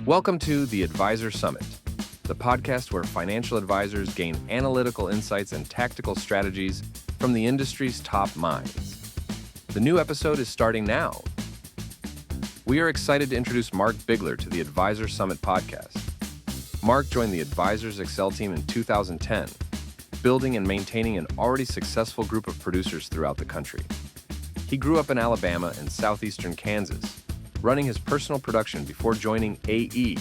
Welcome to the Advisor Summit, the podcast where financial advisors gain analytical insights and tactical strategies from the industry's top minds. The new episode is starting now. We are excited to introduce Mark Bigler to the Advisor Summit podcast. Mark joined the Advisors Excel team in 2010, building and maintaining an already successful group of producers throughout the country. He grew up in Alabama and southeastern Kansas, running his personal production before joining AE.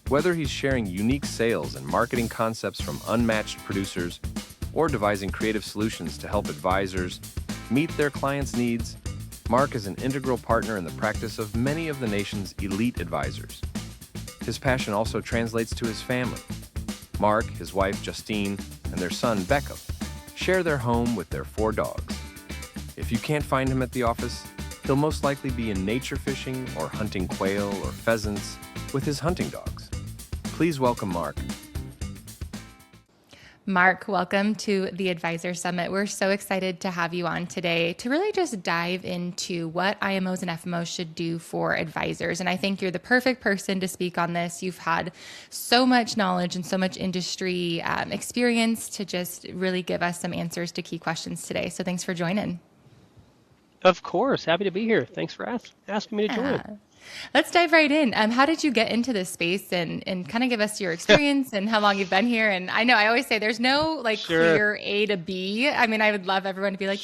Whether he's sharing unique sales and marketing concepts from unmatched producers or devising creative solutions to help advisors meet their clients' needs, Mark is an integral partner in the practice of many of the nation's elite advisors. His passion also translates to his family. Mark, his wife Justine, and their son Beckham share their home with their 4 dogs. If you can't find him at the office, he'll most likely be in nature fishing or hunting quail or pheasants with his hunting dogs. Please welcome Mark. Mark, welcome to the Advisor Summit. We're so excited to have you on today to really just dive into what IMOs and FMOs should do for advisors. And I think you're the perfect person to speak on this. You've had so much knowledge and so much industry experience to just really give us some answers to key questions today. So thanks for joining. Of course. Happy to be here. Thanks for asking me to join. Let's dive right in. How did you get into this space and kind of give us your experience and how long you've been here? And I know I always say there's no clear A to B. I mean, I would love everyone to be like,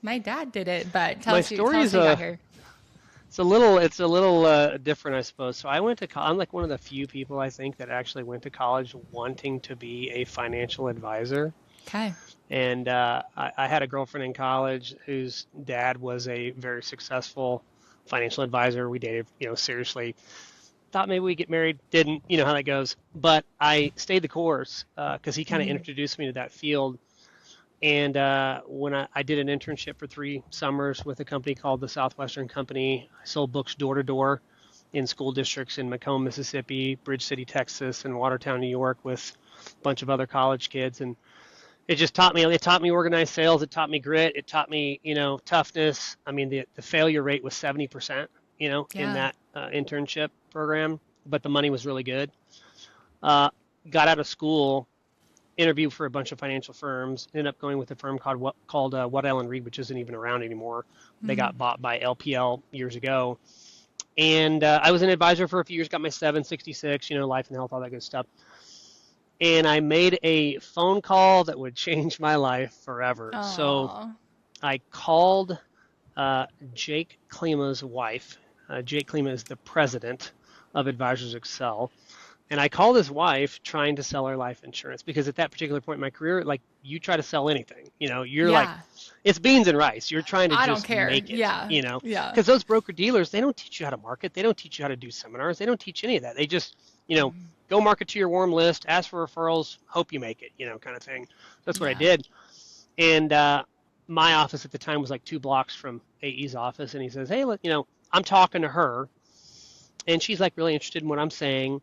my dad did it, but tell us how you got here. It's a little different, I suppose. So I went to I'm like one of the few people I think that actually went to college wanting to be a financial advisor. Okay. And I had a girlfriend in college whose dad was a very successful financial advisor. We dated, seriously. Thought maybe we'd get married. Didn't, you know how that goes. But I stayed the course because he kind of introduced me to that field. And when I did an internship for 3 summers with a company called the Southwestern Company, I sold books door to door in school districts in Macomb, Mississippi, Bridge City, Texas, and Watertown, New York, with a bunch of other college kids. And it just taught me organized sales. It taught me grit. It taught me, toughness. I mean, the failure rate was 70%, in that internship program, but the money was really good. Got out of school, interviewed for a bunch of financial firms, ended up going with a firm called Waddell & Reed, which isn't even around anymore. They got bought by LPL years ago. And I was an advisor for a few years, got my 766, life and health, all that good stuff. And I made a phone call that would change my life forever. Aww. So I called Jake Klima's wife. Jake Klima is the president of Advisors Excel. And I called his wife trying to sell her life insurance because at that particular point in my career, you try to sell anything, you're like, it's beans and rice. You're trying to just make it, because those broker dealers, they don't teach you how to market. They don't teach you how to do seminars. They don't teach any of that. They just, go market to your warm list, ask for referrals, hope you make it, kind of thing. That's what I did. And my office at the time was like 2 blocks from AE's office. And he says, hey, I'm talking to her. And she's like really interested in what I'm saying.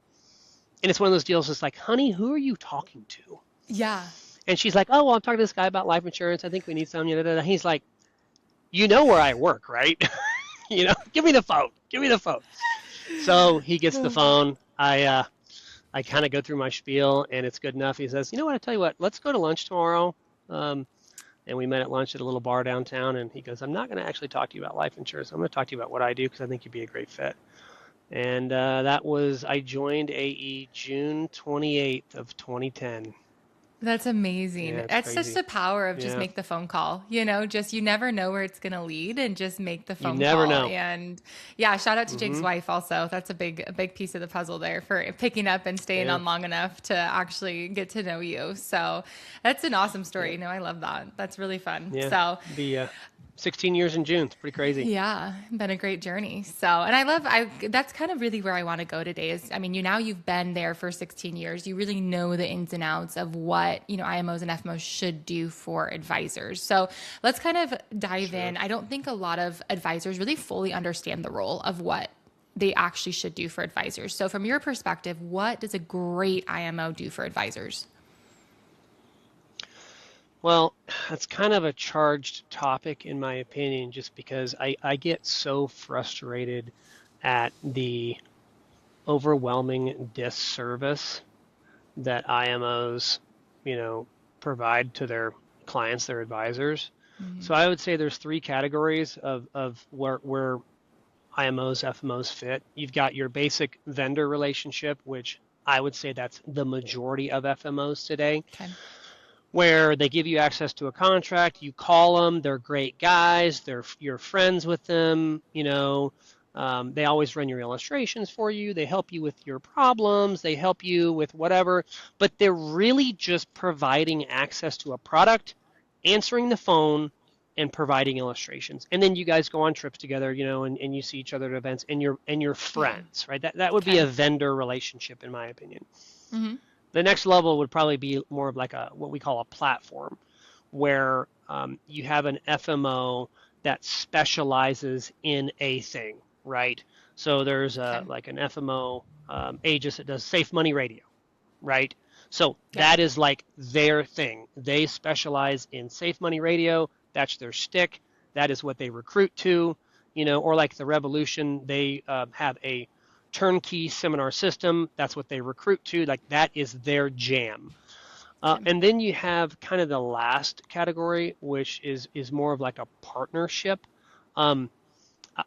And it's one of those deals that's like, honey, who are you talking to? Yeah. And she's like, oh, well, I'm talking to this guy about life insurance. I think we need some. He's like, where I work, right? Give me the phone. Give me the phone. So he gets the phone. I kind of go through my spiel, and it's good enough. He says, you know what, I tell you what, let's go to lunch tomorrow. And we met at lunch at a little bar downtown, and he goes, I'm not going to actually talk to you about life insurance. I'm going to talk to you about what I do because I think you'd be a great fit. And I joined AE June 28th of 2010. That's amazing. Yeah, that's crazy. just the power of just make the phone call, you never know where it's going to lead and just make the phone call. You never know. And shout out to Jake's wife also. That's a big piece of the puzzle there for picking up and staying on long enough to actually get to know you. So that's an awesome story. I love that. That's really fun. Yeah. So the 16 years in June. It's pretty crazy. Yeah, been a great journey. So, and that's kind of really where I want to go today is, you've been there for 16 years. You really know the ins and outs of what, IMOs and FMOs should do for advisors. So let's kind of dive in. I don't think a lot of advisors really fully understand the role of what they actually should do for advisors. So from your perspective, what does a great IMO do for advisors? Well, that's kind of a charged topic in my opinion, just because I get so frustrated at the overwhelming disservice that IMOs, you know, provide to their clients, their advisors. So I would say there's three categories of where IMOs, FMOs fit. You've got your basic vendor relationship, which I would say that's the majority of FMOs today, Okay. where they give you access to a contract, you call them, they're great guys, you're friends with them, you know, they always run your illustrations for you, they help you with your problems, they help you with whatever, but they're really just providing access to a product, answering the phone, and providing illustrations. And then you guys go on trips together, you know, and you see each other at events, and you're Yeah. friends, right? That would be Okay. a vendor relationship, in my opinion. Mm-hmm. The next level would probably be more of like what we call a platform, where you have an FMO that specializes in a thing, right? So there's Okay. like an FMO Aegis that does safe money radio, right? So Yep. that is like their thing. They specialize in safe money radio. That's their stick. That is what they recruit to, you know, or like the Revolution, they have a turnkey seminar system. That's what they recruit to. Like that is their jam. Okay. And then you have kind of the last category, which is more of like a partnership. Um,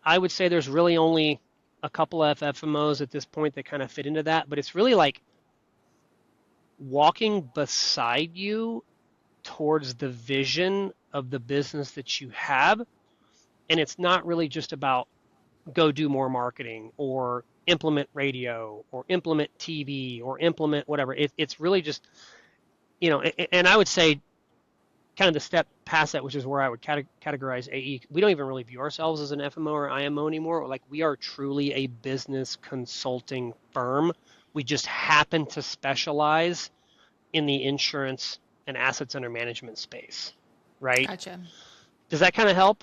I would say there's really only a couple of FMOs at this point that kind of fit into that, but it's really like walking beside you towards the vision of the business that you have. And it's not really just about go do more marketing or implement radio or implement TV or implement whatever. It's really just, you know, and I would say kind of the step past that, which is where I would categorize AE. We don't even really view ourselves as an FMO or IMO anymore. Like we are truly a business consulting firm. We just happen to specialize in the insurance and assets under management space, right? Gotcha. Does that kind of help?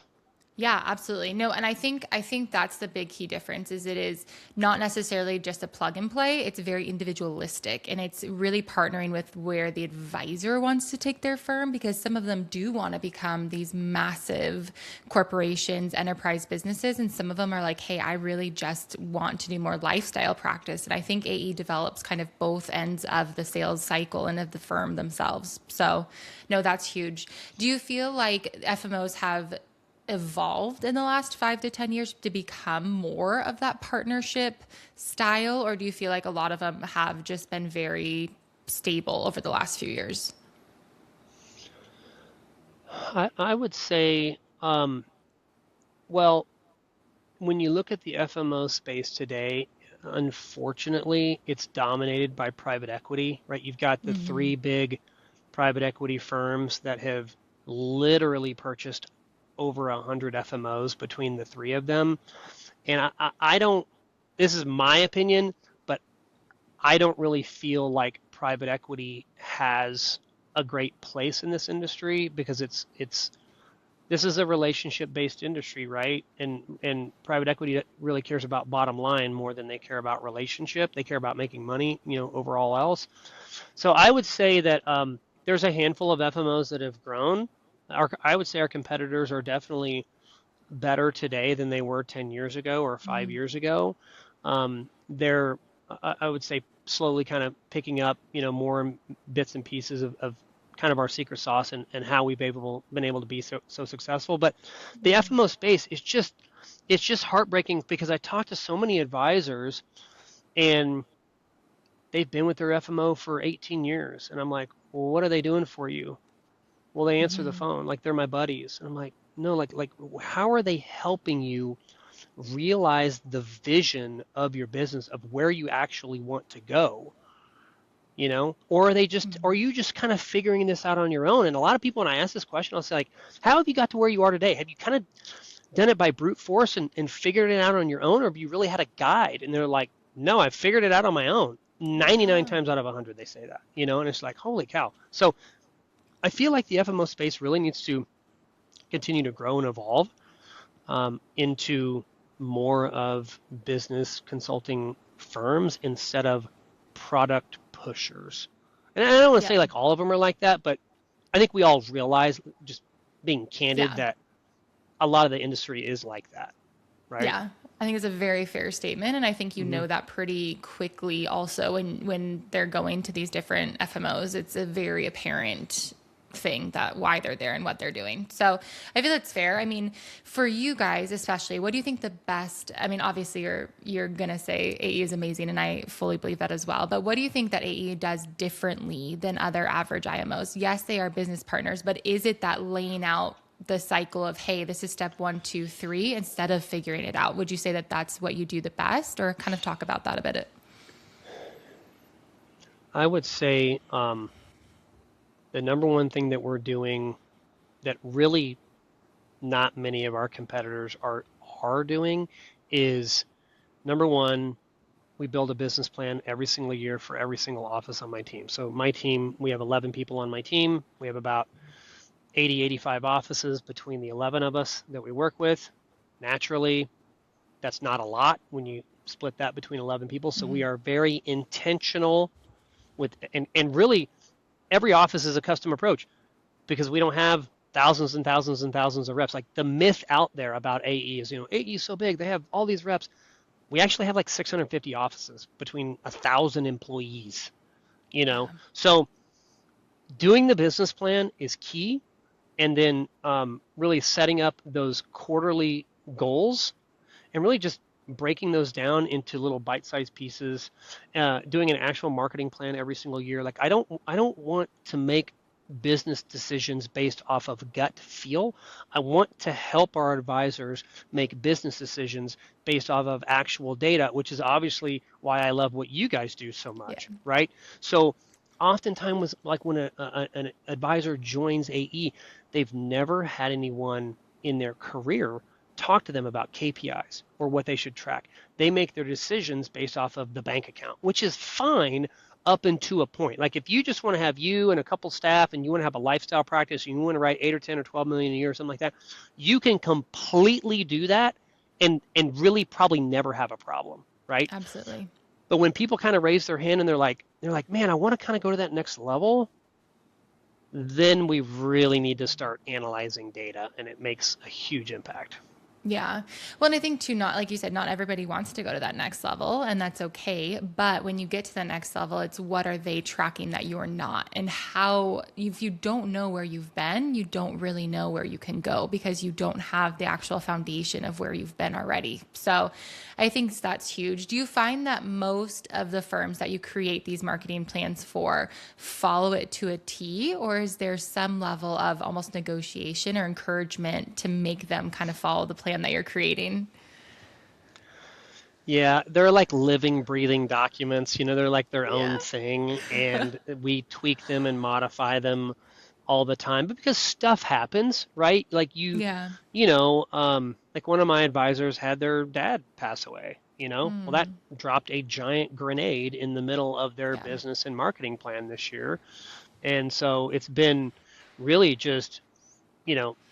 Yeah, absolutely. No, and I think that's the big key difference is it is not necessarily just a plug and play. It's very individualistic and it's really partnering with where the advisor wants to take their firm because some of them do want to become these massive corporations, enterprise businesses, and some of them are like, "Hey, I really just want to do more lifestyle practice." And I think AE develops kind of both ends of the sales cycle and of the firm themselves. So, no, that's huge. Do you feel like FMOs have evolved in the last 5 to 10 years to become more of that partnership style, or do you feel like a lot of them have just been very stable over the last few years? I would say, well, when you look at the FMO space today, unfortunately, it's dominated by private equity, right? You've got the three big private equity firms that have literally purchased over 100 FMOs between the three of them. And I don't, this is my opinion, but I don't really feel like private equity has a great place in this industry because this is a relationship-based industry, right? And private equity really cares about bottom line more than they care about relationship. They care about making money, you know, overall else. So I would say that there's a handful of FMOs that have grown. I would say our competitors are definitely better today than they were 10 years ago or 5 years ago. They're, I would say, slowly kind of picking up, you know, more bits and pieces of kind of our secret sauce and how we've been able to be so successful. But the FMO space is it's just heartbreaking because I talk to so many advisors and they've been with their FMO for 18 years. And I'm like, well, what are they doing for you? Well, they answer the phone like they're my buddies. And I'm like, no, like how are they helping you realize the vision of your business of where you actually want to go? You know, or are you just kind of figuring this out on your own? And a lot of people, when I ask this question, I'll say like, how have you got to where you are today? Have you kind of done it by brute force and figured it out on your own, or have you really had a guide? And they're like, no, I've figured it out on my own. 99 times out of 100, they say that, you know, and it's like, holy cow. So I feel like the FMO space really needs to continue to grow and evolve into more of business consulting firms instead of product pushers. And I don't want to Yeah. say like all of them are like that, but I think we all realize, just being candid, Yeah. that a lot of the industry is like that, right? Yeah. I think it's a very fair statement. And I think you know that pretty quickly also when they're going to these different FMOs, it's a very apparent thing that why they're there and what they're doing. So I feel that's fair. I mean, for you guys, especially, what do you think the best, I mean, obviously you're going to say AE is amazing and I fully believe that as well, but what do you think that AE does differently than other average IMOs? Yes, they are business partners, but is it that laying out the cycle of, hey, this is step 1, 2, 3, instead of figuring it out? Would you say that that's what you do the best, or kind of talk about that a bit? I would say the number one thing that we're doing that really not many of our competitors are doing is, number one, we build a business plan every single year for every single office on my team. So my team, we have 11 people on my team. We have about 80, 85 offices between the 11 of us that we work with. Naturally, that's not a lot when you split that between 11 people. So we are very intentional with, and really every office is a custom approach because we don't have thousands and thousands and thousands of reps. Like the myth out there about AE is, AE is so big, they have all these reps. We actually have like 650 offices between 1,000 employees, So doing the business plan is key. And then really setting up those quarterly goals and really just breaking those down into little bite-sized pieces, doing an actual marketing plan every single year. Like I don't want to make business decisions based off of gut feel. I want to help our advisors make business decisions based off of actual data, which is obviously why I love what you guys do so much, right? So oftentimes, like when an advisor joins AE, they've never had anyone in their career talk to them about KPIs or what they should track. They make their decisions based off of the bank account, which is fine up into a point. Like if you just want to have you and a couple staff and you want to have a lifestyle practice and you want to write 8 or 10 or 12 million a year or something like that, you can completely do that and really probably never have a problem, right? Absolutely. But when people kind of raise their hand and they're like, man, I want to kind of go to that next level, then we really need to start analyzing data, and it makes a huge impact. Yeah. Well, and I think too, not like you said, not everybody wants to go to that next level, and that's okay. But when you get to the next level, it's what are they tracking that you're not, and how, if you don't know where you've been, you don't really know where you can go because you don't have the actual foundation of where you've been already. So I think that's huge. Do you find that most of the firms that you create these marketing plans for follow it to a T, or is there some level of almost negotiation or encouragement to make them kind of follow the plan that you're creating? Yeah, they're like living, breathing documents. They're like their own thing, and we tweak them and modify them all the time. But because stuff happens, right? Like like one of my advisors had their dad pass away. Well, that dropped a giant grenade in the middle of their business and marketing plan this year, and so it's been really just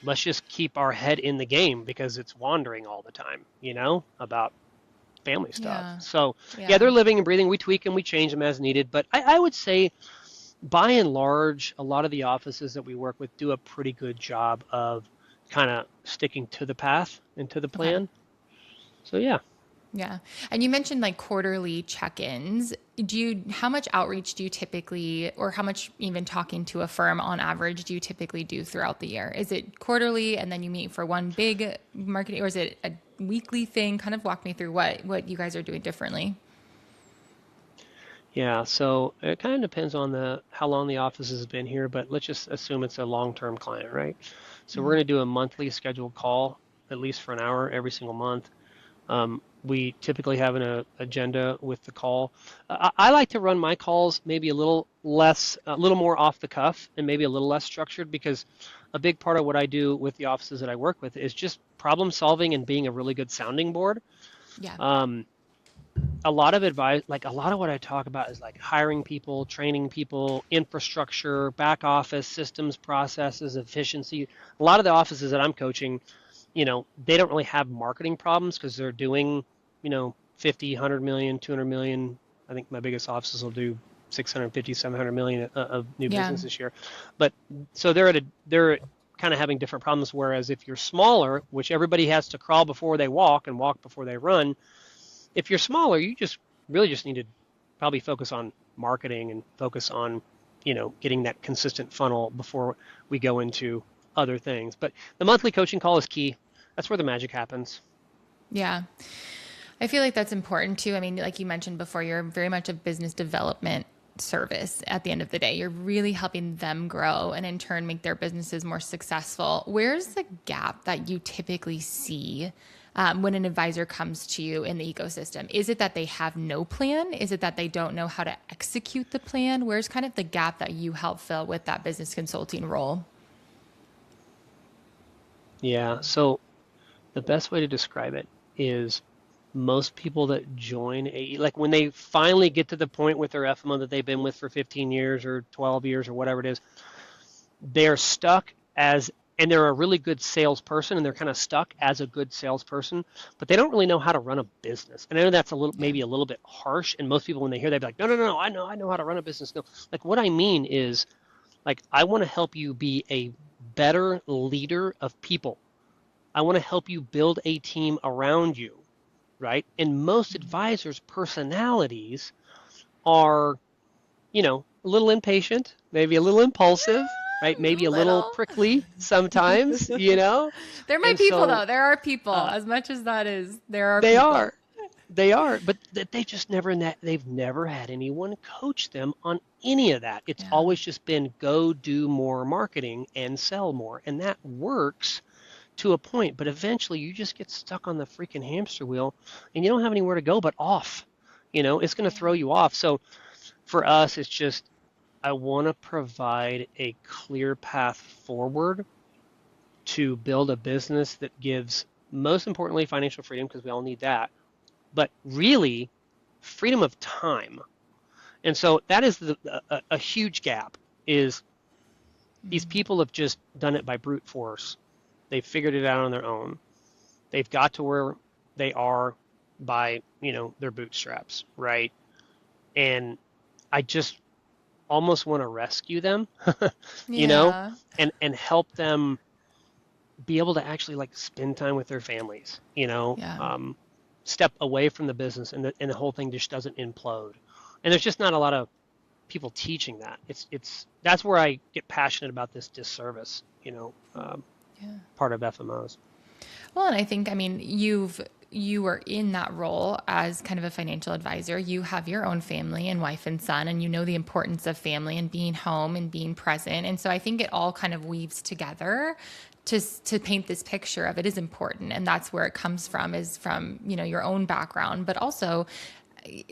let's just keep our head in the game because it's wandering all the time, about family stuff. Yeah. So they're living and breathing. We tweak them, we change them as needed. But I would say by and large, a lot of the offices that we work with do a pretty good job of kind of sticking to the path and to the plan. So yeah. Yeah. And you mentioned like quarterly check-ins. How much outreach do you typically, or how much even talking to a firm on average do you typically do throughout the year? Is it quarterly and then you meet for one big marketing, or is it a weekly thing? Kind of walk me through what you guys are doing differently. Yeah, so it kind of depends on how long the office has been here, but let's just assume it's a long-term client, right? So we're going to do a monthly scheduled call, at least for an hour every single month. We typically have an agenda with the call. I like to run my calls maybe a little more off the cuff and maybe a little less structured, because a big part of what I do with the offices that I work with is just problem solving and being a really good sounding board. Yeah. A lot of advice, like a lot of what I talk about is like hiring people, training people, infrastructure, back office, systems, processes, efficiency. A lot of the offices that I'm coaching, they don't really have marketing problems because they're doing, 50, 100 million, 200 million. I think my biggest offices will do 650, 700 million of new business this year. But so they're kind of having different problems. Whereas if you're smaller, which everybody has to crawl before they walk and walk before they run, if you're smaller, you just really just need to probably focus on marketing and focus on, getting that consistent funnel before we go into other things. But the monthly coaching call is key. That's where the magic happens. Yeah. I feel like that's important too. I mean, like you mentioned before, you're very much a business development service at the end of the day. You're really helping them grow and in turn make their businesses more successful. Where's the gap that you typically see when an advisor comes to you in the ecosystem? Is it that they have no plan? Is it that they don't know how to execute the plan? Where's kind of the gap that you help fill with that business consulting role? Yeah, so the best way to describe it is most people that join like when they finally get to the point with their FMO that they've been with for 15 years or 12 years or whatever it is, they're stuck and they're a really good salesperson and they're kind of stuck as a good salesperson, but they don't really know how to run a business. And I know that's maybe a little bit harsh. And most people, when they hear that, be like, no, I know how to run a business. No, like what I mean is, like, I want to help you be a better leader of people. I want to help you build a team around you, right? And most advisors' personalities are, a little impatient, maybe a little impulsive, right? Maybe a little prickly sometimes, They're my And people, so, though. There are people. As much as that is, there are they people. are, but they just they've never had anyone coach them on any of that. It's always just been go do more marketing and sell more. And that works to a point, but eventually you just get stuck on the freaking hamster wheel and you don't have anywhere to go but off. It's going to throw you off. So for us, it's just, I want to provide a clear path forward to build a business that gives, most importantly, financial freedom, because we all need that, but really freedom of time. And so that is a huge gap, is these people have just done it by brute force. They've figured it out on their own. They've got to where they are by, their bootstraps, right? And I just almost want to rescue them, and help them be able to actually like spend time with their families, step away from the business and the whole thing just doesn't implode. And there's just not a lot of people teaching that. That's where I get passionate about this disservice, part of FMOs. Well, and I think, you were in that role as kind of a financial advisor. You have your own family and wife and son, and you know the importance of family and being home and being present. And so I think it all kind of weaves together to paint this picture of it is important. And that's where it comes from, is from, your own background, but also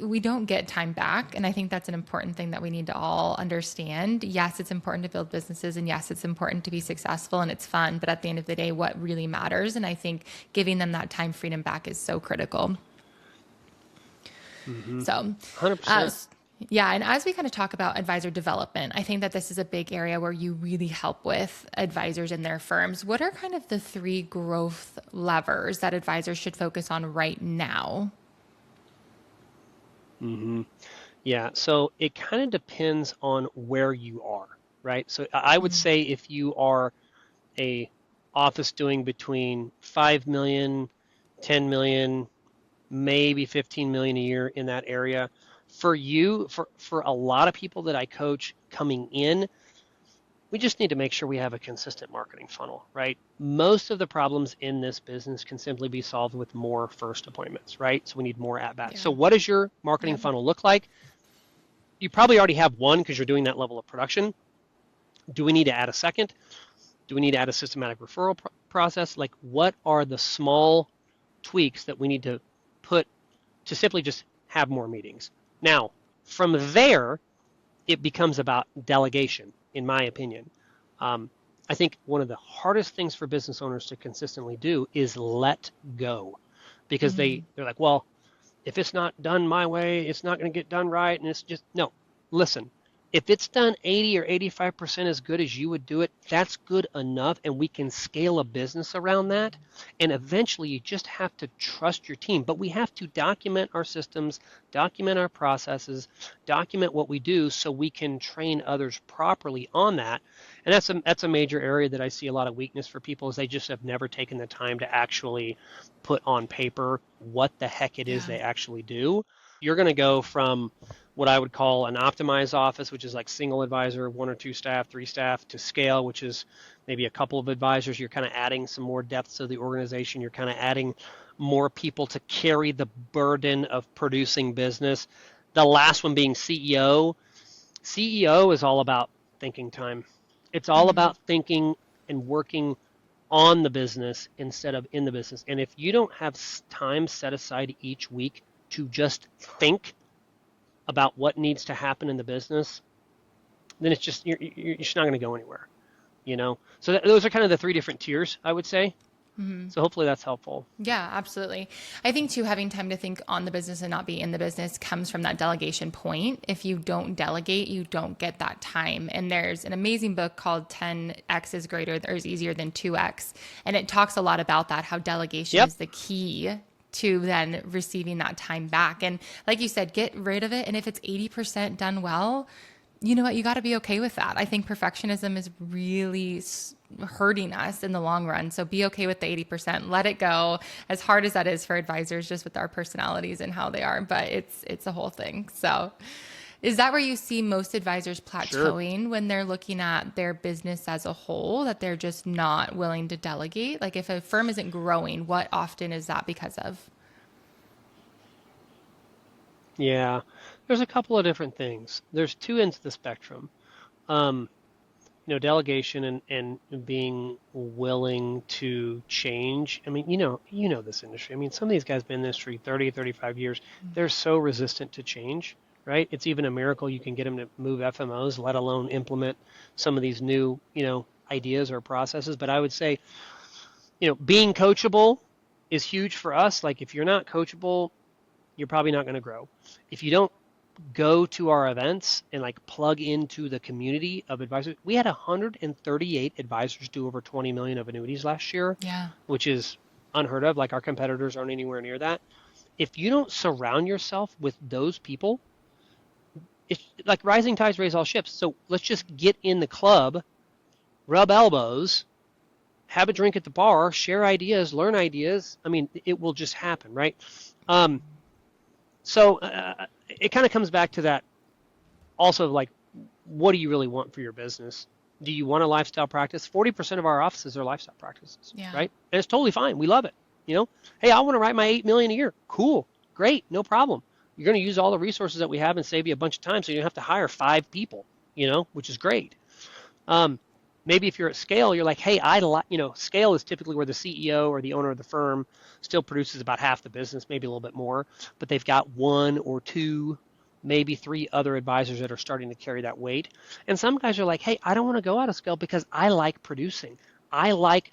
we don't get time back. And I think that's an important thing that we need to all understand. Yes, it's important to build businesses, and yes, it's important to be successful and it's fun. But at the end of the day, what really matters, and I think giving them that time freedom back is so critical. Mm-hmm. So 100%. Yeah. And as we kind of talk about advisor development, I think that this is a big area where you really help with advisors and their firms. What are kind of the 3 growth levers that advisors should focus on right now? Mm-hmm. Yeah, so it kind of depends on where you are, right? So I would say if you are a office doing between 5 million, 10 million, maybe 15 million a year in that area, for a lot of people that I coach coming in, we just need to make sure we have a consistent marketing funnel, right? Most of the problems in this business can simply be solved with more first appointments, right? So we need more at-bats. Yeah. So what does your marketing funnel look like? You probably already have one because you're doing that level of production. Do we need to add a second? Do we need to add a systematic referral process? Like, what are the small tweaks that we need to put to simply just have more meetings? Now, from there, it becomes about delegation, in my opinion. I think one of the hardest things for business owners to consistently do is let go, because they're like, well, if it's not done my way, it's not going to get done right. And it's just, no, listen, If it's done 80 or 85% as good as you would do it, that's good enough, and we can scale a business around that. And eventually, you just have to trust your team. But we have to document our systems, document our processes, document what we do so we can train others properly on that. And that's a major area that I see a lot of weakness for people is they just have never taken the time to actually put on paper what the heck it is Yeah. they actually do. You're going to go from what I would call an optimized office, which is like single advisor, 1 or 2 staff, 3 staff, to scale, which is maybe a couple of advisors. You're kind of adding some more depth to the organization. You're kind of adding more people to carry the burden of producing business. The last one being CEO. CEO is all about thinking time. It's all about thinking and working on the business instead of in the business. And if you don't have time set aside each week to just think about what needs to happen in the business, then it's just you're just not going to go anywhere, you know. So those are kind of the 3 different tiers, I would say. So hopefully that's helpful. Yeah, absolutely. I think too, having time to think on the business and not be in the business comes from that delegation point. If you don't delegate, you don't get that time. And there's an amazing book called 10x is greater or is easier than 2x. And it talks a lot about that, how delegation is the key to then receiving that time back. And like you said, get rid of it. And if it's 80% done well, you know what? You got to be okay with that. I think perfectionism is really hurting us in the long run. So be okay with the 80%. Let it go. As hard as that is for advisors, just with our personalities and how they are, but it's a whole thing. So is that where you see most advisors plateauing when they're looking at their business as a whole, that they're just not willing to delegate? Like if a firm isn't growing, what often is that because of? Yeah, there's a couple of different things. There's 2 ends of the spectrum. Delegation and being willing to change. I mean, you know this industry. I mean, some of these guys have been in this industry 30, 35 years. They're so resistant to change, right? It's even a miracle you can get them to move FMOs, let alone implement some of these new, ideas or processes. But I would say, being coachable is huge for us. Like if you're not coachable, you're probably not going to grow. If you don't go to our events and like plug into the community of advisors, we had 138 advisors do over 20 million of annuities last year, which is unheard of. Like our competitors aren't anywhere near that. If you don't surround yourself with those people, it's like rising tides raise all ships. So let's just get in the club, rub elbows, have a drink at the bar, share ideas, learn ideas. I mean, it will just happen, right? So it kind of comes back to that also, like, what do you really want for your business? Do you want a lifestyle practice? 40% of our offices are lifestyle practices, right? And it's totally fine. We love it. Hey, I want to write my $8 million a year. Cool. Great. No problem. You're going to use all the resources that we have and save you a bunch of time so you don't have to hire 5 people, which is great. Maybe if you're at scale, you're like, hey, scale is typically where the CEO or the owner of the firm still produces about half the business, maybe a little bit more, but they've got 1 or 2, maybe 3 other advisors that are starting to carry that weight. And some guys are like, hey, I don't want to go out of scale because I like producing. I like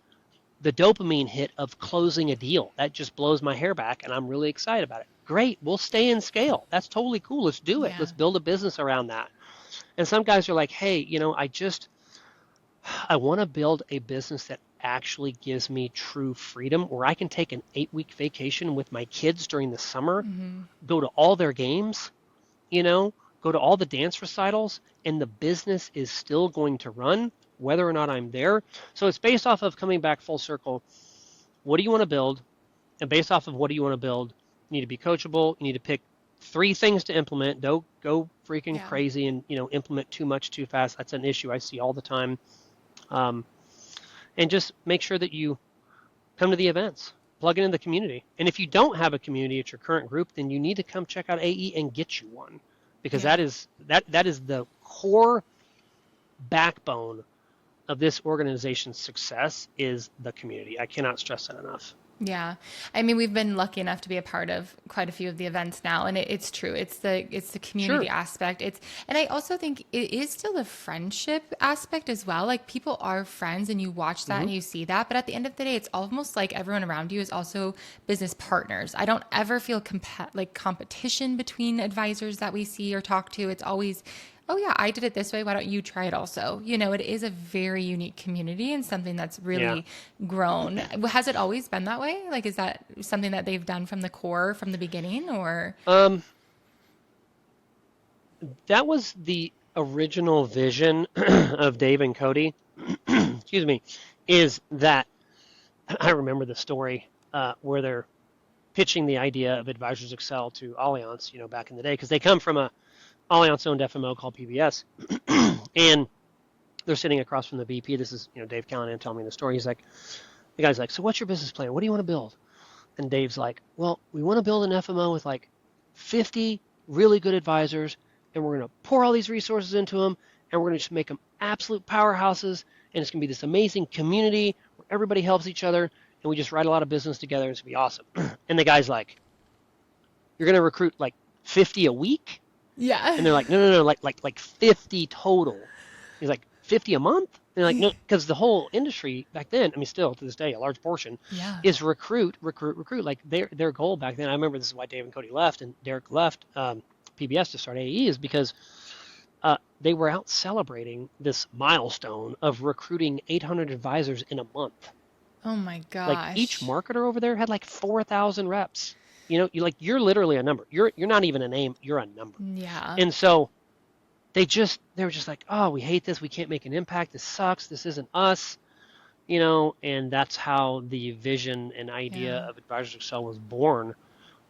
the dopamine hit of closing a deal. That just blows my hair back and I'm really excited about it. Great, we'll stay in scale. That's totally cool. Let's do it. Let's build a business around that. And some guys are like, hey, I want to build a business that actually gives me true freedom where I can take an 8-week vacation with my kids during the summer, go to all their games, go to all the dance recitals, and the business is still going to run whether or not I'm there. So it's based off of coming back full circle. What do you want to build? And based off of what do you want to build, you need to be coachable. You need to pick 3 things to implement. Don't go freaking crazy and, implement too much too fast. That's an issue I see all the time. And just make sure that you come to the events, plug it in the community. And if you don't have a community at your current group, then you need to come check out AE and get you one, because that is the core backbone of this organization's success is the community. I cannot stress that enough. Yeah. I mean, we've been lucky enough to be a part of quite a few of the events now, and it's true. It's the community aspect. And I also think it is still the friendship aspect as well. Like people are friends and you watch that and you see that, but at the end of the day, it's almost like everyone around you is also business partners. I don't ever feel competition between advisors that we see or talk to. It's always oh yeah, I did it this way. Why don't you try it also? It is a very unique community and something that's Yeah. really grown. Has it always been that way? Like, is that something that they've done from the core, from the beginning, or? Um, that was the original vision of Dave and Cody. Excuse me, is that I remember the story where they're pitching the idea of Advisors Excel to Allianz, back in the day, because they come from a Allianz-owned FMO called PBS, and they're sitting across from the VP. This is, Dave Callahan telling me the story. He's like, the guy's like, so what's your business plan? What do you want to build? And Dave's like, well, we want to build an FMO with like 50 really good advisors, and we're going to pour all these resources into them, and we're going to just make them absolute powerhouses, and it's going to be this amazing community where everybody helps each other, and we just write a lot of business together, and it's going to be awesome. And the guy's like, you're going to recruit like 50 a week? Yeah. And they're like, no, like 50 total. He's like, 50 a month? And they're like, no, because the whole industry back then, I mean, still to this day, a large portion is recruit. Like their goal back then, I remember this is why Dave and Cody left and Derek left PBS to start AE, is because they were out celebrating this milestone of recruiting 800 advisors in a month. Oh my gosh. Like each marketer over there had like 4,000 reps. You're literally a number. You're not even a name. You're a number. Yeah. And so they were just like, oh, we hate this. We can't make an impact. This sucks. This isn't us. And that's how the vision and idea of Advisors Excel was born.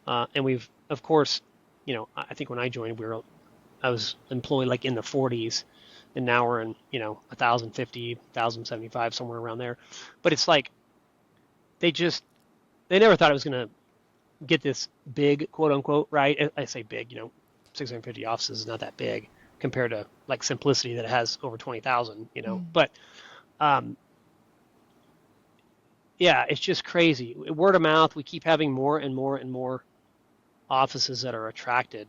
And we've, of course, I think when I joined, I was employed like in the 40s, and now we're in, 1,050, 1,075, somewhere around there. But it's like, they never thought it was going to get this big, quote unquote, right? I say big, 650 offices is not that big compared to like Simplicity that has over 20,000, but yeah, it's just crazy. Word of mouth, we keep having more and more and more offices that are attracted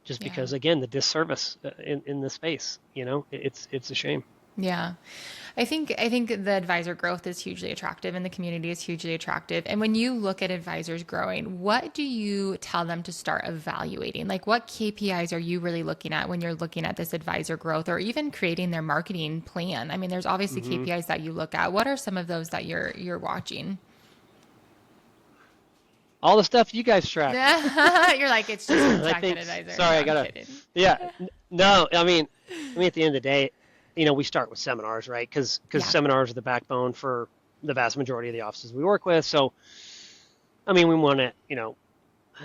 just because, again, the disservice in the space, it's a shame. Yeah. I think the advisor growth is hugely attractive and the community is hugely attractive. And when you look at advisors growing, what do you tell them to start evaluating? Like, what KPIs are you really looking at when you're looking at this advisor growth or even creating their marketing plan? I mean, there's obviously KPIs that you look at. What are some of those that you're watching? All the stuff you guys track. You're like, it's just a advisor. Sorry, yeah. No, I mean, at the end of the day, we start with seminars, right? Because seminars are the backbone for the vast majority of the offices we work with. So, I mean, we want to,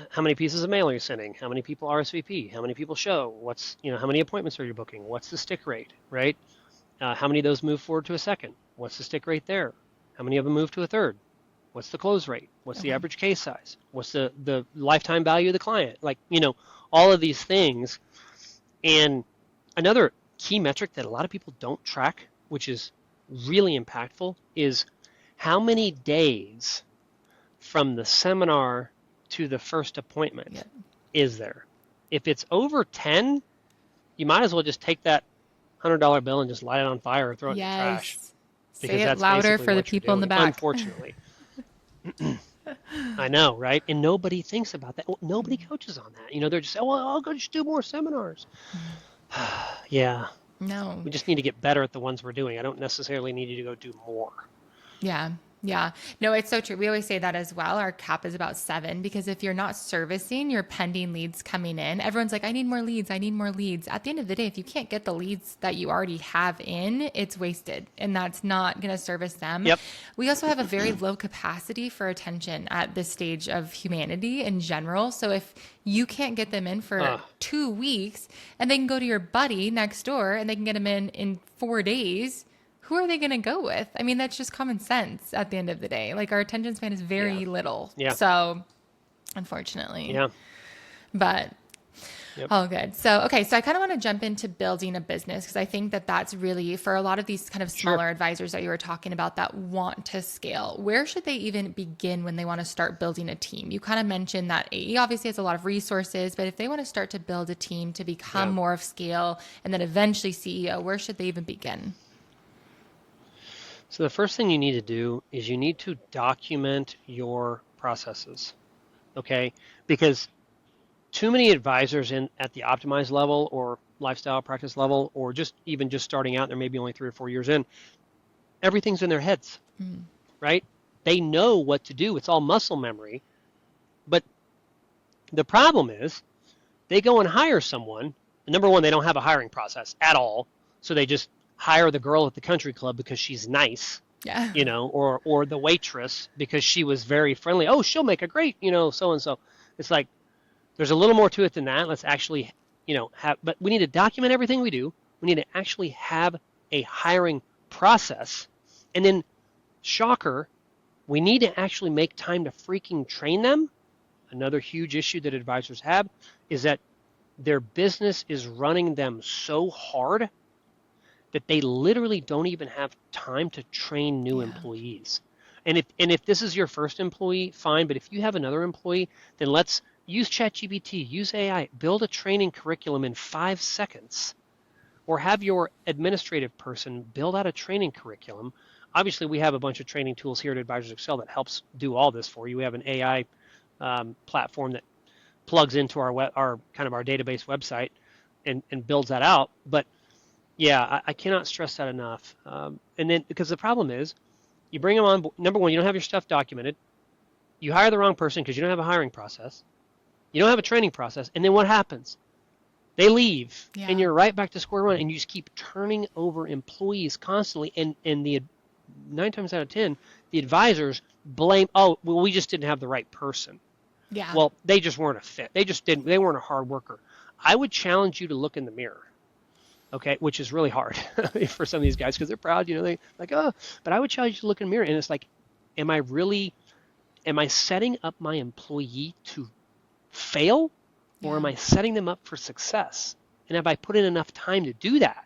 how many pieces of mail are you sending? How many people RSVP? How many people show? How many appointments are you booking? What's the stick rate, right? How many of those move forward to a second? What's the stick rate there? How many of them move to a third? What's the close rate? What's the average case size? What's the lifetime value of the client? Like, all of these things. And another key metric that a lot of people don't track, which is really impactful, is how many days from the seminar to the first appointment is there. If it's over 10, you might as well just take that $100 bill and just light it on fire or throw it in the trash. Say it louder for the people in the back. Unfortunately. I know, right? And nobody thinks about that. Well, nobody coaches on that. They're just saying, well, I'll go just do more seminars. Yeah. No. We just need to get better at the ones we're doing. I don't necessarily need you to go do more. Yeah. Yeah. No, it's so true. We always say that as well. Our cap is about 7 because if you're not servicing your pending leads coming in, everyone's like, I need more leads. I need more leads. At the end of the day, if you can't get the leads that you already have in, it's wasted and that's not going to service them. Yep. We also have a very low capacity for attention at this stage of humanity in general. So if you can't get them in for 2 weeks and they can go to your buddy next door and they can get them in 4 days, who are they going to go with? I mean, that's just common sense at the end of the day. Like our attention span is very little. Yeah. So unfortunately. Yeah. But all good. So, okay. So I kind of want to jump into building a business because I think that that's really for a lot of these kind of smaller advisors that you were talking about that want to scale. Where should they even begin when they want to start building a team? You kind of mentioned that AE obviously has a lot of resources, but if they want to start to build a team to become more of scale and then eventually CEO, where should they even begin? So the first thing you need to do is you need to document your processes, okay? Because too many advisors at the optimized level or lifestyle practice level, or just starting out, they're maybe only 3 or 4 years in, everything's in their heads, right? They know what to do. It's all muscle memory. But the problem is they go and hire someone. Number one, they don't have a hiring process at all. So they just hire the girl at the country club because she's nice, Yeah. or the waitress because she was very friendly. Oh, she'll make a great, so-and-so. It's like, there's a little more to it than that. Let's actually, but we need to document everything we do. We need to actually have a hiring process. And then, shocker, we need to actually make time to freaking train them. Another huge issue that advisors have is that their business is running them so hard that they literally don't even have time to train new employees. And if this is your first employee, fine. But if you have another employee, then let's use ChatGPT, use AI, build a training curriculum in 5 seconds, or have your administrative person build out a training curriculum. Obviously, we have a bunch of training tools here at Advisors Excel that helps do all this for you. We have an AI platform that plugs into our database website and builds that out. But yeah, I cannot stress that enough. And then, because the problem is, you bring them on. Number one, you don't have your stuff documented. You hire the wrong person because you don't have a hiring process. You don't have a training process. And then what happens? They leave, and you're right back to square one, and you just keep turning over employees constantly. And the 9 times out of 10, the advisors blame, we just didn't have the right person. Yeah. Well, they just weren't a fit. They weren't a hard worker. I would challenge you to look in the mirror, okay, which is really hard for some of these guys because they're proud, they like, but I would challenge you to look in the mirror, and it's like, am I setting up my employee to fail, or am I setting them up for success? And have I put in enough time to do that?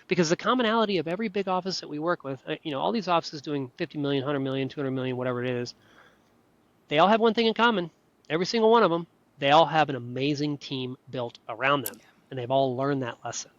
Because the commonality of every big office that we work with, all these offices doing 50 million, 100 million, 200 million, whatever it is, they all have one thing in common. Every single one of them, they all have an amazing team built around them, and they've all learned that lesson.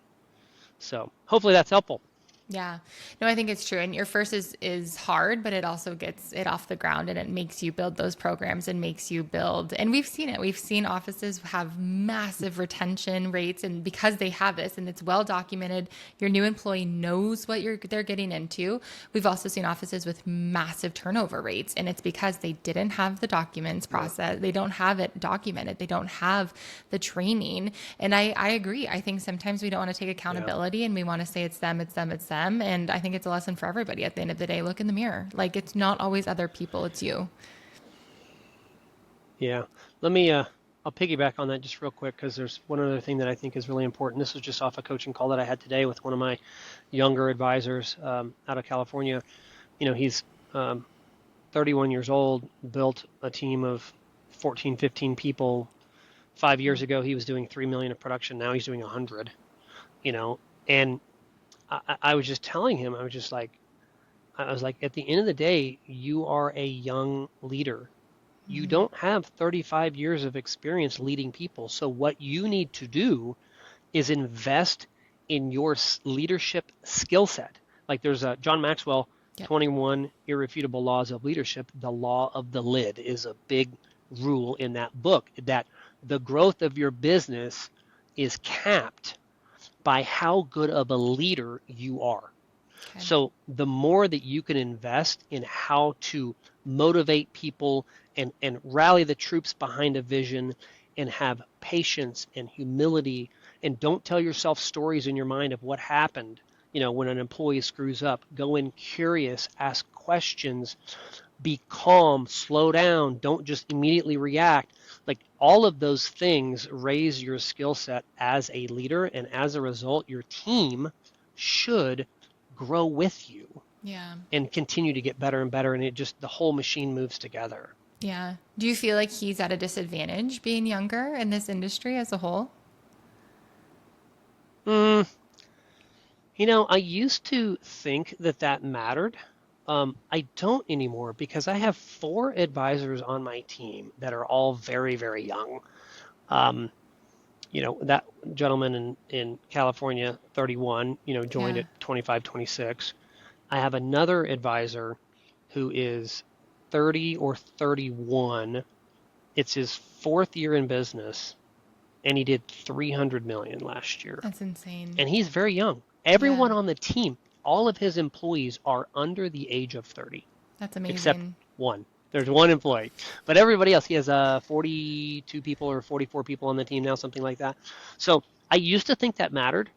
So hopefully that's helpful. Yeah. No, I think it's true. And your first is hard, but it also gets it off the ground, and it makes you build those programs and makes you build. And we've seen it. We've seen offices have massive retention rates, and because they have this and it's well documented, your new employee knows what they're getting into. We've also seen offices with massive turnover rates, and it's because they didn't have the documents process. They don't have it documented. They don't have the training. And I agree. I think sometimes we don't want to take accountability and we want to say it's them. And I think it's a lesson for everybody at the end of the day. Look in the mirror. Like, it's not always other people, it's you. Yeah. Let me, I'll piggyback on that just real quick, because there's one other thing that I think is really important. This was just off a coaching call that I had today with one of my younger advisors out of California. He's 31 years old, built a team of 14, 15 people. 5 years ago, he was doing 3 million of production. Now he's doing 100, and I was just telling him, I was like, at the end of the day, you are a young leader. You don't have 35 years of experience leading people. So what you need to do is invest in your leadership skill set. Like, there's John Maxwell, 21 Irrefutable Laws of Leadership. The law of the lid is a big rule in that book, that the growth of your business is capped by how good of a leader you are. Okay. So the more that you can invest in how to motivate people and rally the troops behind a vision, and have patience and humility, and don't tell yourself stories in your mind of what happened, when an employee screws up. Go in curious, ask questions, be calm, slow down, don't just immediately react. Like, all of those things raise your skill set as a leader, and as a result, your team should grow with you. Yeah. And continue to get better and better, and the whole machine moves together. Yeah. Do you feel like he's at a disadvantage being younger in this industry as a whole? I used to think that mattered. I don't anymore, because I have 4 advisors on my team that are all very, very young. That gentleman in California, 31, joined at 25, 26. I have another advisor who is 30 or 31. It's his 4th year in business, and he did 300 million last year. That's insane. And he's very young. Everyone Yeah. on the team, all of his employees are under the age of 30, That's except amazing. one. There's one employee, but everybody else, he has 42 people or 44 people on the team now, something like that. So I used to think that mattered.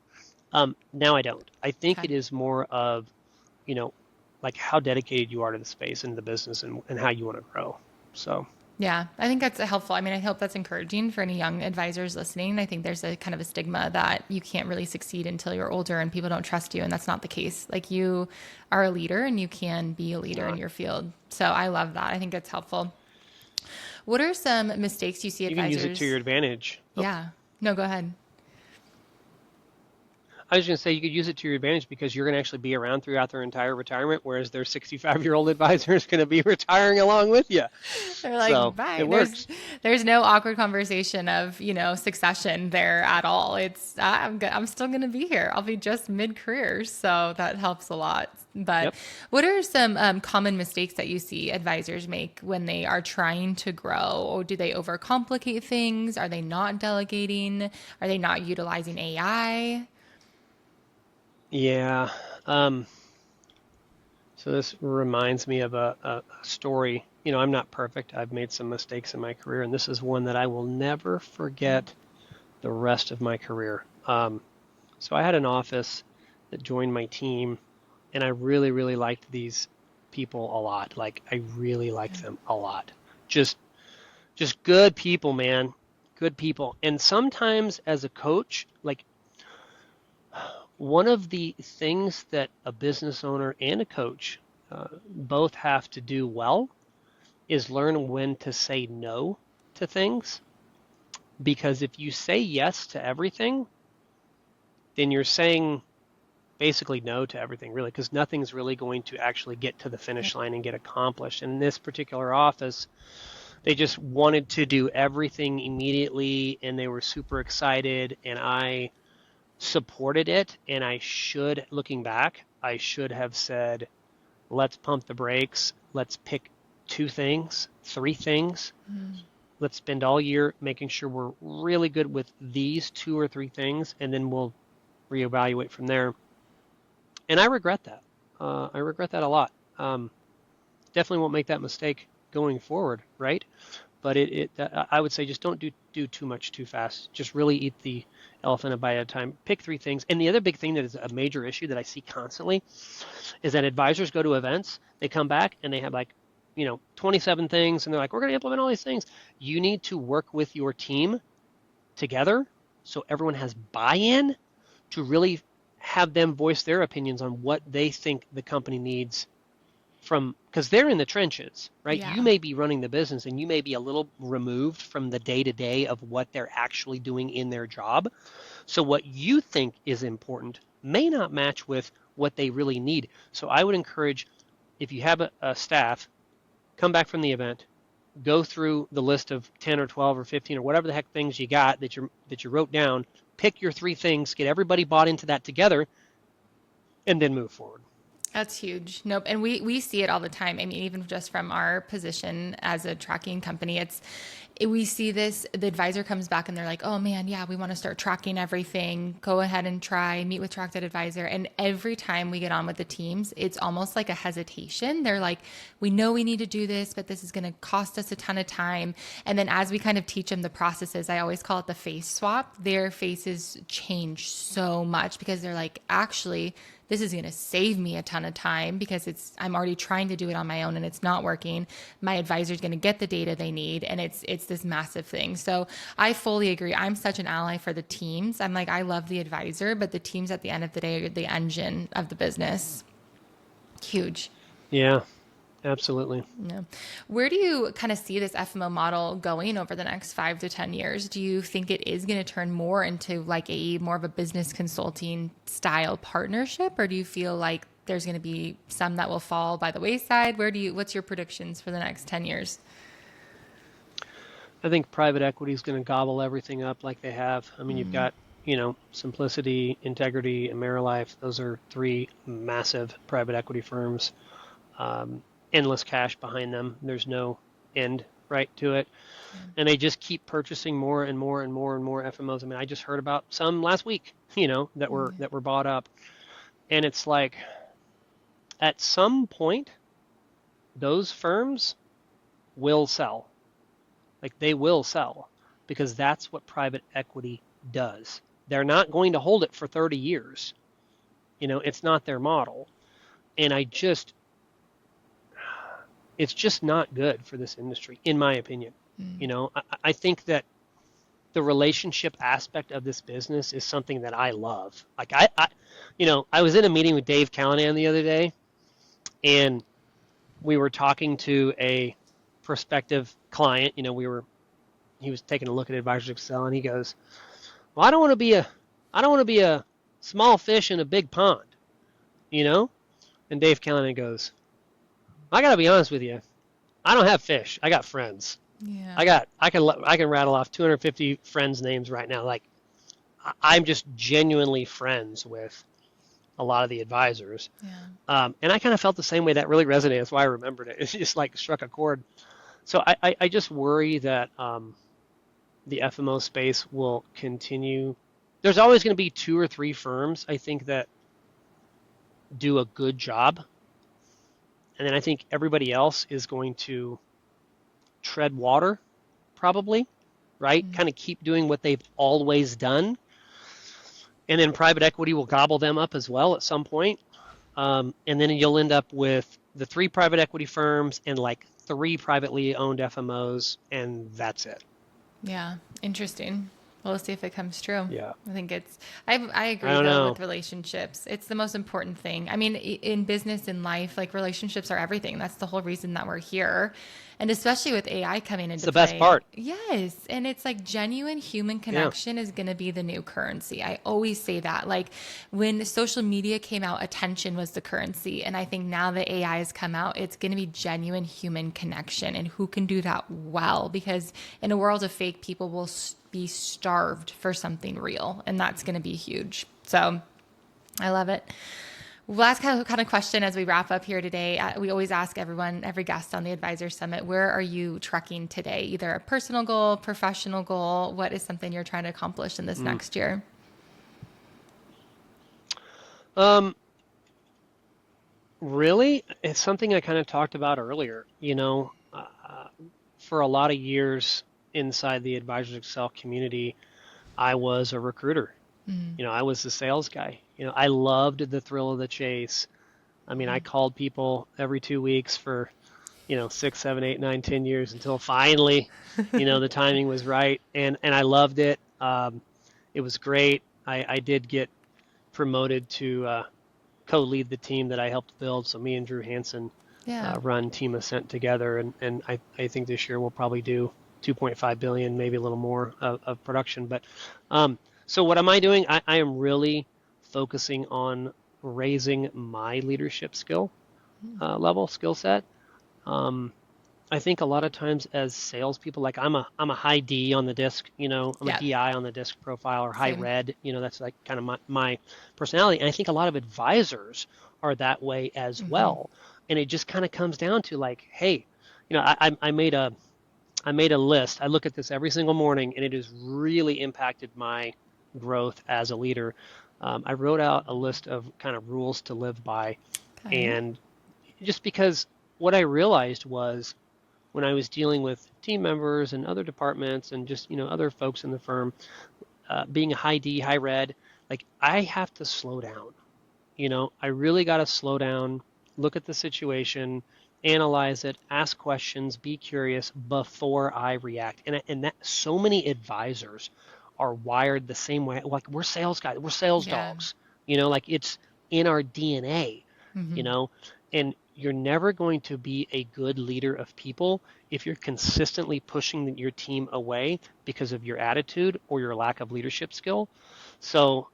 Now I don't. I think Okay. it is more of, you know, like how dedicated you are to the space and the business and how you want to grow. So Yeah, I think that's helpful. I mean, I hope that's encouraging for any young advisors listening. I think there's a kind of a stigma that you can't really succeed until you're older and people don't trust you. And that's not the case. Like you are a leader and you can be a it's leader in not. your field. So I love that. I think it's helpful. What are some mistakes you see You can use it to your advisors? advantage. Oh, Yeah. No, go ahead. I was going to say you could use it to your advantage because you're going to actually be around throughout their entire retirement, whereas their 65-year-old advisor is going to be retiring along with you. They're like, So bye. it works. There's no awkward conversation of, succession there at all. It's I'm still going to be here. I'll be just mid-career, so that helps a lot. But Yep. what are some common mistakes that you see advisors make when they are trying to grow? Or do they overcomplicate things? Are they not delegating? Are they not utilizing AI? Yeah. Um, so this reminds me of a story. I'm not perfect. I've made some mistakes in my career, and this is one that I will never forget the rest of my career. So I had an office that joined my team, and I really, really liked these people a lot. Like I really liked them a lot. Just, just good people, man. Good people. And sometimes as a coach, like one of the things that a business owner and a coach both have to do well is learn when to say no to things. Because if you say yes to everything, then you're saying basically no to everything, really, because nothing's really going to actually get to the finish line and get accomplished. And in this particular office, they just wanted to do everything immediately and they were super excited. And I supported it. And looking back, I should have said, let's pump the brakes. Let's pick 2 things, 3 things. Let's spend all year making sure we're really good with these 2 or 3 things, and then we'll reevaluate from there. And I regret that. I regret that a lot. Definitely won't make that mistake going forward, right? But I would say just don't do too much too fast. Just really eat the elephant a bite at a time. Pick 3 things. And the other big thing that is a major issue that I see constantly is that advisors go to events, they come back and they have 27 things, and they're like, we're going to implement all these things. You need to work with your team together so everyone has buy-in to really have them voice their opinions on what they think the company needs because they're in the trenches, right? Yeah. You may be running the business and you may be a little removed from the day-to-day of what they're actually doing in their job. So what you think is important may not match with what they really need. So I would encourage, if you have a staff, come back from the event, go through the list of 10 or 12 or 15 or whatever the heck things you got that you wrote down, pick your 3 things, get everybody bought into that together, and then move forward. That's huge. Nope. And we see it all the time. I mean, even just from our position as a tracking company, we see this, the advisor comes back and they're like, oh man, yeah, we want to start tracking everything. Go ahead and meet with Tracked Advisor. And every time we get on with the teams, it's almost like a hesitation. They're like, we know we need to do this, but this is going to cost us a ton of time. And then as we kind of teach them the processes, I always call it the face swap. Their faces change so much because they're like, actually, this is going to save me a ton of time because I'm already trying to do it on my own and it's not working. My advisor is going to get the data they need, and it's this massive thing. So I fully agree. I'm such an ally for the teams. I'm like, I love the advisor, but the teams at the end of the day are the engine of the business. Huge. Yeah, absolutely. Yeah. Where do you kind of see this FMO model going over the next 5 to 10 years? Do you think it is going to turn more into like more of a business consulting style partnership, or do you feel like there's going to be some that will fall by the wayside? What's your predictions for the next 10 years? I think private equity is going to gobble everything up like they have. I mean, you've got, Simplicity, Integrity, and AmeriLife. Those are 3 massive private equity firms. Endless cash behind them. There's no end right, to it. Yeah. And they just keep purchasing more and more and more and more FMOs. I mean, I just heard about some last week, that were bought up. And it's like, at some point, those firms will sell. Like, they will sell, because that's what private equity does. They're not going to hold it for 30 years. It's not their model. And it's just not good for this industry, in my opinion. I think that the relationship aspect of this business is something that I love. Like, I was in a meeting with Dave Callanan the other day, and we were talking to a prospective client. He was taking a look at Advisors Excel, and he goes, "Well, I don't want to be a small fish in a big pond, you know?" And Dave Callanan goes, "I got to be honest with you. I don't have fish. I got friends. Yeah. I can rattle off 250 friends' names right now. Like, I'm just genuinely friends with a lot of the advisors." Yeah. And I kind of felt the same way. That really resonated. That's why I remembered it. It's just like struck a chord. So I just worry that the FMO space will continue. There's always going to be 2 or 3 firms, I think, that do a good job. And then I think everybody else is going to tread water, probably, right? Mm. Kind of keep doing what they've always done. And then private equity will gobble them up as well at some point. And then you'll end up with the 3 private equity firms and like 3 privately owned FMOs, and that's it. Yeah. Interesting. We'll see if it comes true. Yeah. I think I agree don't though know. with relationships. It's the most important thing. I mean, in business, in life, like, relationships are everything. That's the whole reason that we're here. And especially with AI coming into It's the play. best part. Yes. And it's like genuine human connection is going to be the new currency. I always say that. Like, when social media came out, attention was the currency. And I think now that AI has come out, it's going to be genuine human connection. And who can do that well? Because in a world of fake, people will be starved for something real. And that's going to be huge. So I love it. Last kind of question as we wrap up here today. We always ask every guest on the Advisor Summit, where are you trekking today? Either a personal goal, professional goal. What is something you're trying to accomplish in this next year? Really, it's something I kind of talked about earlier. For a lot of years inside the Advisors Excel community, I was a recruiter. I was the sales guy. I loved the thrill of the chase. I mean, I called people every 2 weeks for, 6, 7, 8, 9, 10 years until finally, the timing was right. And I loved it. It was great. I did get promoted to co-lead the team that I helped build. So me and Drew Hansen run Team Ascent together. And I think this year we'll probably do 2.5 billion, maybe a little more of production. But so what am I doing? I am really focusing on raising my leadership skill set. I think a lot of times as salespeople, like I'm a high D on the disc, I'm a DI on the disc profile, or high red, that's like kind of my personality. And I think a lot of advisors are that way as well. And it just kind of comes down to like, hey, I made a list. I look at this every single morning, and it has really impacted my growth as a leader. I wrote out a list of kind of rules to live by. And just because what I realized was, when I was dealing with team members and other departments and just, other folks in the firm, being a high D, high red, like, I have to slow down. I really got to slow down, look at the situation, analyze it, ask questions, be curious before I react. And that so many advisors are wired the same way. Like, we're sales guys, we're sales dogs, like, it's in our DNA, and you're never going to be a good leader of people if you're consistently pushing your team away because of your attitude or your lack of leadership skill. So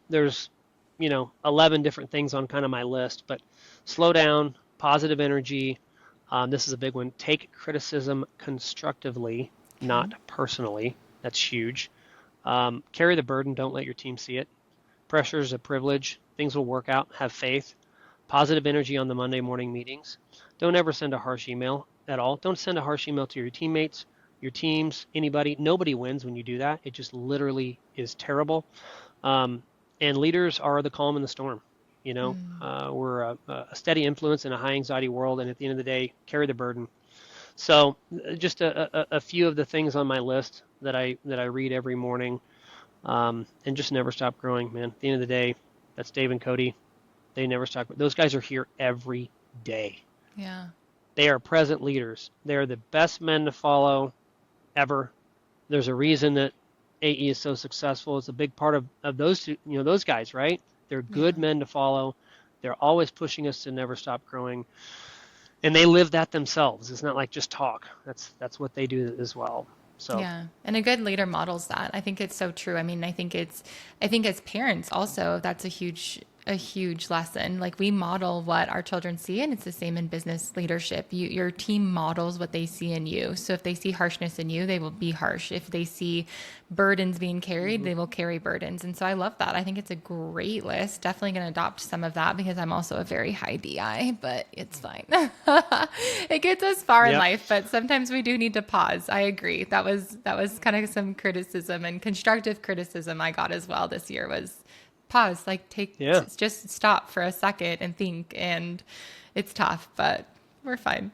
there's 11 different things on kind of my list, but slow down, positive energy. This is a big one. Take criticism constructively, not personally. That's huge. Carry the burden. Don't let your team see it. Pressure is a privilege. Things will work out. Have faith. Positive energy on the Monday morning meetings. Don't ever send a harsh email. at all. Don't send a harsh email to your teammates, your teams, anybody. Nobody wins when you do that. It just literally is terrible. And leaders are the calm in the storm. We're a steady influence in a high anxiety world, and at the end of the day, carry the burden. So just a few of the things on my list that I read every morning, and just never stop growing, man. At the end of the day, that's Dave and Cody. They never stop. Those guys are here every day. Yeah. They are present leaders. They are the best men to follow ever. There's a reason that AE is so successful. It's a big part of those two, those guys, right? They're good men to follow. They're always pushing us to never stop growing. And they live that themselves. It's not like just talk. That's what they do as well. So yeah, and a good leader models that. I think it's so true. I mean, I think as parents also, that's a huge lesson. Like, we model what our children see, and it's the same in business leadership. Your team models what they see in you. So if they see harshness in you, they will be harsh. If they see burdens being carried, they will carry burdens. And so I love that. I think it's a great list. Definitely going to adopt some of that, because I'm also a very high DI, but it's fine. It gets us far in life, but sometimes we do need to pause. I agree. That was kind of some criticism, and constructive criticism I got as well this year was pause, like just stop for a second and think. And it's tough, but we're fine.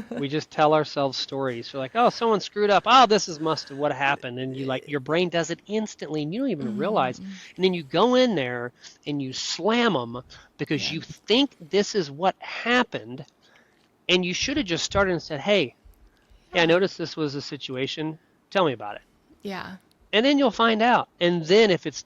We just tell ourselves stories. We're like, oh, someone screwed up. Oh, this is must have what happened. And your brain does it instantly, and you don't even realize. And then you go in there and you slam them because you think this is what happened. And you should have just started and said, hey, I noticed this was a situation. Tell me about it. Yeah. And then you'll find out. And then if it's,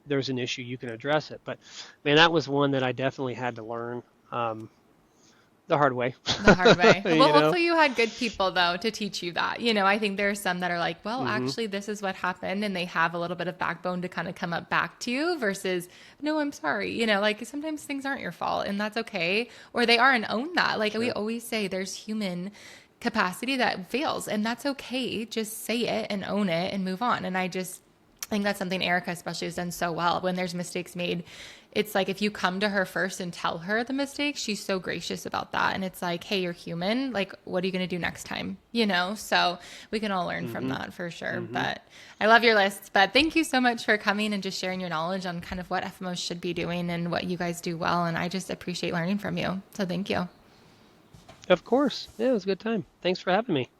there's an issue, you can address it. But, man, that was one that I definitely had to learn the hard way. The hard way. Well, hopefully you had good people, though, to teach you that. I think there are some that are like, well, actually, this is what happened. And they have a little bit of backbone to kind of come up back to you versus, no, I'm sorry. Like, sometimes things aren't your fault, and that's okay. Or they are, and own that. Like, we always say, there's human capacity that fails, and that's okay. Just say it and own it and move on. And I think that's something Erica especially has done so well. When there's mistakes made, it's like, if you come to her first and tell her the mistake, she's so gracious about that. And it's like, hey, you're human. Like, what are you going to do next time? So we can all learn from that for sure. But I love your list. But thank you so much for coming and just sharing your knowledge on kind of what FMOs should be doing and what you guys do well. And I just appreciate learning from you. So thank you. Of course. Yeah, it was a good time. Thanks for having me.